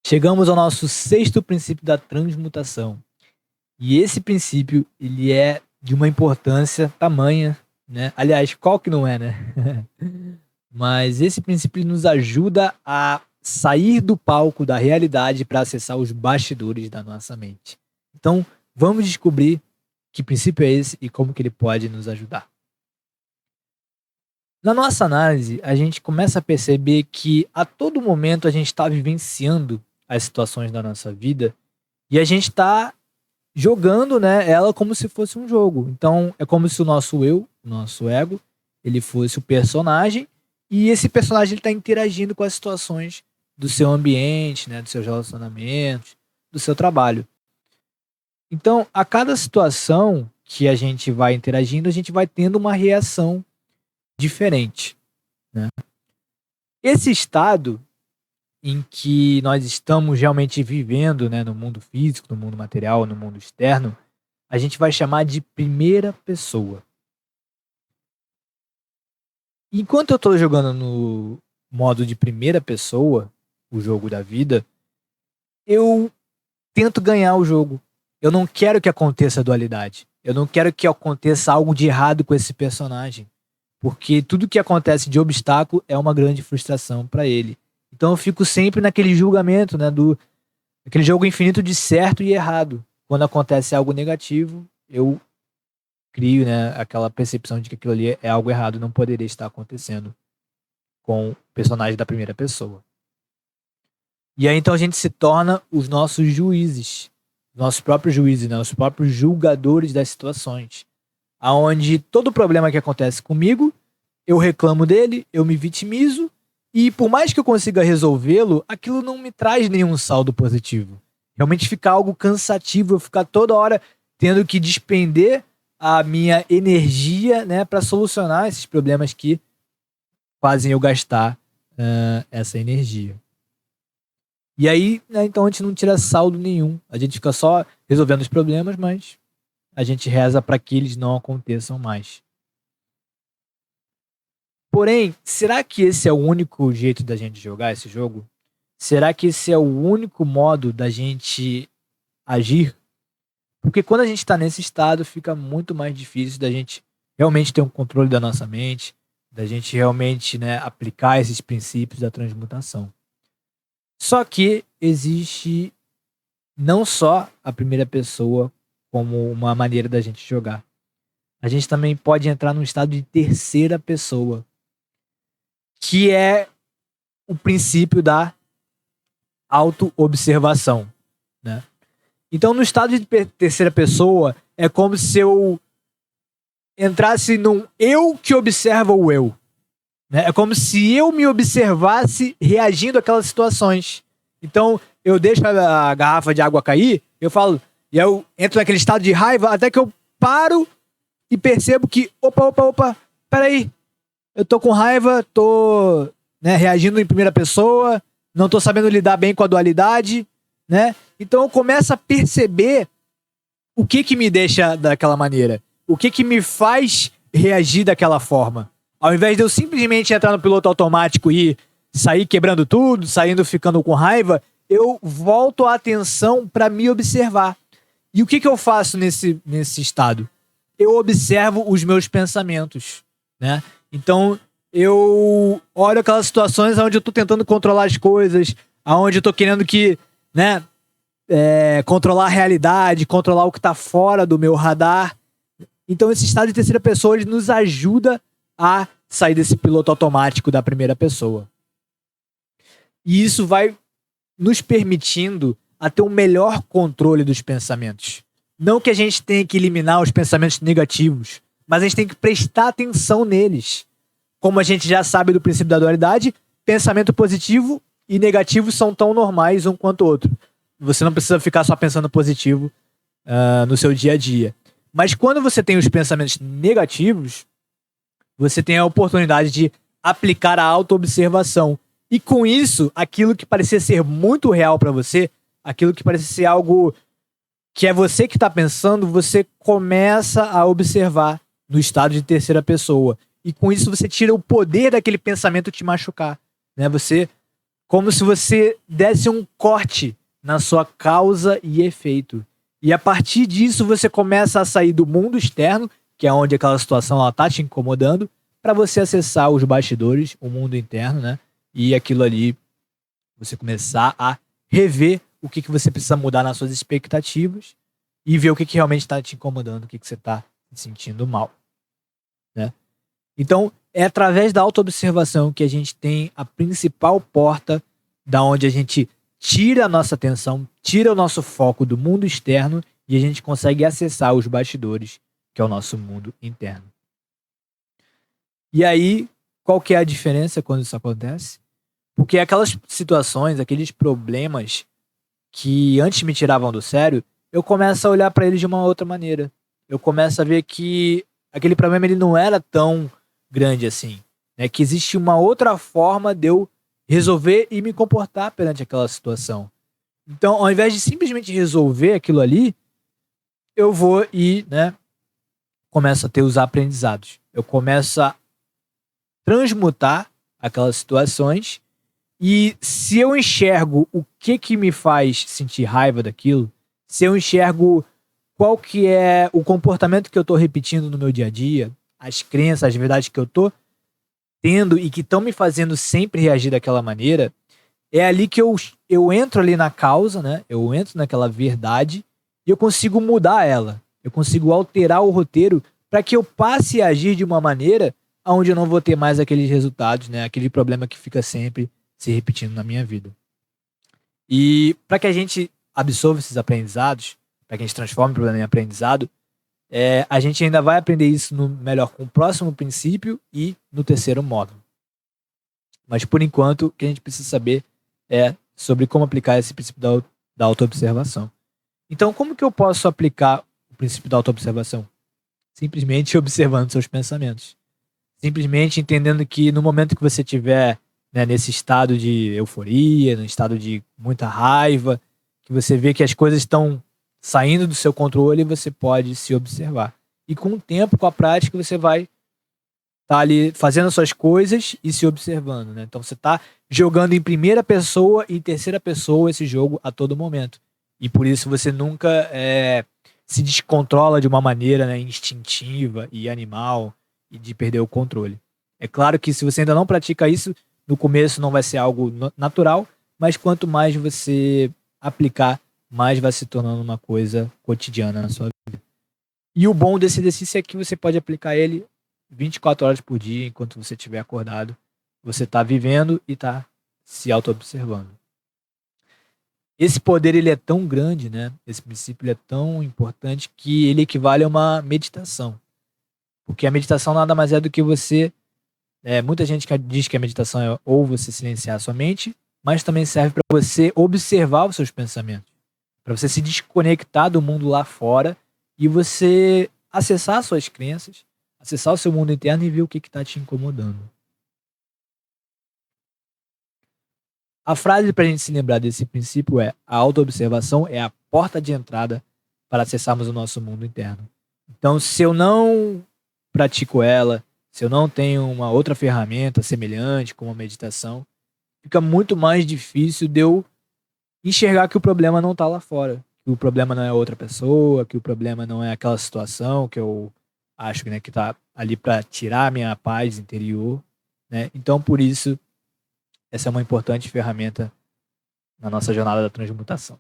Chegamos ao nosso sexto princípio da transmutação. E esse princípio, ele é de uma importância tamanha, né? Aliás, qual que não é, né? Mas esse princípio ele nos ajuda a sair do palco da realidade para acessar os bastidores da nossa mente. Então, vamos descobrir que princípio é esse e como que ele pode nos ajudar. Na nossa análise, a gente começa a perceber que a todo momento a gente está vivenciando as situações da nossa vida e a gente está jogando, né, ela como se fosse um jogo. Então, é como se o nosso eu, o nosso ego, ele fosse o personagem e esse personagem está interagindo com as situações do seu ambiente, né, dos seus relacionamentos, do seu trabalho. Então, a cada situação que a gente vai interagindo, a gente vai tendo uma reação diferente, né? Esse estado em que nós estamos realmente vivendo, né, no mundo físico, no mundo material, no mundo externo, a gente vai chamar de primeira pessoa. Enquanto eu estou jogando no modo de primeira pessoa, o jogo da vida, eu tento ganhar o jogo. Eu não quero que aconteça a dualidade. Eu não quero que aconteça algo de errado com esse personagem. Porque tudo que acontece de obstáculo é uma grande frustração para ele. Então eu fico sempre naquele julgamento, né, aquele jogo infinito de certo e errado. Quando acontece algo negativo, eu crio, né, aquela percepção de que aquilo ali é algo errado, não poderia estar acontecendo com o personagem da primeira pessoa. E aí então a gente se torna os nossos juízes, nossos próprios juízes, né, os próprios julgadores das situações. Aonde todo problema que acontece comigo, eu reclamo dele, eu me vitimizo, e por mais que eu consiga resolvê-lo, aquilo não me traz nenhum saldo positivo. Realmente fica algo cansativo, eu ficar toda hora tendo que despender a minha energia, né, para solucionar esses problemas que fazem eu gastar essa energia. E aí, né, então a gente não tira saldo nenhum. A gente fica só resolvendo os problemas, mas a gente reza para que eles não aconteçam mais. Porém, será que esse é o único jeito da gente jogar esse jogo? Será que esse é o único modo da gente agir? Porque quando a gente está nesse estado, fica muito mais difícil da gente realmente ter um controle da nossa mente, da gente realmente, né, aplicar esses princípios da transmutação. Só que existe não só a primeira pessoa como uma maneira da gente jogar. A gente também pode entrar num estado de terceira pessoa, que é o princípio da auto-observação, né? Então, no estado de terceira pessoa, é como se eu entrasse num eu que observa o eu, né? É como se eu me observasse reagindo àquelas situações. Então, eu deixo a garrafa de água cair, eu falo, e eu entro naquele estado de raiva até que eu paro e percebo que, opa, peraí, eu tô com raiva, tô, né, reagindo em primeira pessoa, não tô sabendo lidar bem com a dualidade, né? Então eu começo a perceber o que me deixa daquela maneira, o que me faz reagir daquela forma. Ao invés de eu simplesmente entrar no piloto automático e sair quebrando tudo, saindo ficando com raiva, eu volto a atenção para me observar. E o que eu faço nesse estado? Eu observo os meus pensamentos, né? Então, eu olho aquelas situações onde eu tô tentando controlar as coisas, onde eu tô querendo que, né, controlar a realidade, controlar o que tá fora do meu radar. Então, esse estado de terceira pessoa, ele nos ajuda a sair desse piloto automático da primeira pessoa. E isso vai nos permitindo a ter um melhor controle dos pensamentos. Não que a gente tenha que eliminar os pensamentos negativos, mas a gente tem que prestar atenção neles. Como a gente já sabe do princípio da dualidade, pensamento positivo e negativo são tão normais um quanto o outro. Você não precisa ficar só pensando positivo no seu dia a dia. Mas quando você tem os pensamentos negativos, você tem a oportunidade de aplicar a auto-observação. E com isso, aquilo que parecia ser muito real para você, aquilo que parecia ser algo que é você que está pensando, você começa a observar no estado de terceira pessoa. E com isso você tira o poder daquele pensamento te machucar, né? Você como se você desse um corte na sua causa e efeito. E a partir disso você começa a sair do mundo externo, que é onde aquela situação ela tá te incomodando, para você acessar os bastidores, o mundo interno, né? E aquilo ali, você começar a rever o que você precisa mudar nas suas expectativas e ver o que realmente está te incomodando, o que você está se sentindo mal, né? Então, é através da autoobservação que a gente tem a principal porta da onde a gente tira a nossa atenção, tira o nosso foco do mundo externo e a gente consegue acessar os bastidores, que é o nosso mundo interno. E aí, qual que é a diferença quando isso acontece? Porque aquelas situações, aqueles problemas que antes me tiravam do sério, eu começo a olhar para eles de uma outra maneira. Eu começo a ver que aquele problema ele não era tão grande assim, né? Que existe uma outra forma de eu resolver e me comportar perante aquela situação. Então, ao invés de simplesmente resolver aquilo ali, eu vou e, né, começo a ter os aprendizados. Eu começo a transmutar aquelas situações e se eu enxergo o que me faz sentir raiva daquilo, se eu enxergo qual que é o comportamento que eu tô repetindo no meu dia a dia, as crenças, as verdades que eu tô tendo e que estão me fazendo sempre reagir daquela maneira, é ali que eu entro ali na causa, né? Eu entro naquela verdade e eu consigo mudar ela. Eu consigo alterar o roteiro para que eu passe a agir de uma maneira onde eu não vou ter mais aqueles resultados, né? Aquele problema que fica sempre se repetindo na minha vida. E para que a gente absorva esses aprendizados, para que a gente transforme o problema em aprendizado, a gente ainda vai aprender isso melhor com o próximo princípio e no terceiro módulo. Mas por enquanto, o que a gente precisa saber é sobre como aplicar esse princípio da autoobservação. Então, como que eu posso aplicar o princípio da autoobservação? Simplesmente observando seus pensamentos. Simplesmente entendendo que no momento que você estiver, né, nesse estado de euforia, no estado de muita raiva, que você vê que as coisas estão saindo do seu controle, você pode se observar. E com o tempo, com a prática, você vai estar ali fazendo as suas coisas e se observando, né? Então você está jogando em primeira pessoa e em terceira pessoa esse jogo a todo momento. E por isso você nunca se descontrola de uma maneira, né, instintiva e animal e de perder o controle. É claro que se você ainda não pratica isso, no começo não vai ser algo natural, mas quanto mais você aplicar, mais vai se tornando uma coisa cotidiana na sua vida. E o bom desse exercício é que você pode aplicar ele 24 horas por dia, enquanto você estiver acordado. Você está vivendo e está se auto-observando. Esse poder ele é tão grande, né? Esse princípio ele é tão importante que ele equivale a uma meditação. Porque a meditação nada mais é do que você... muita gente diz que a meditação é ou você silenciar a sua mente, mas também serve para você observar os seus pensamentos. Para você se desconectar do mundo lá fora e você acessar suas crenças, acessar o seu mundo interno e ver o que está te incomodando. A frase para a gente se lembrar desse princípio é: a autoobservação é a porta de entrada para acessarmos o nosso mundo interno. Então, se eu não pratico ela, se eu não tenho uma outra ferramenta semelhante, como a meditação, fica muito mais difícil de eu enxergar que o problema não está lá fora. Que o problema não é outra pessoa, que o problema não é aquela situação que eu acho, né, que está ali para tirar a minha paz interior, né? Então, por isso, essa é uma importante ferramenta na nossa jornada da transmutação.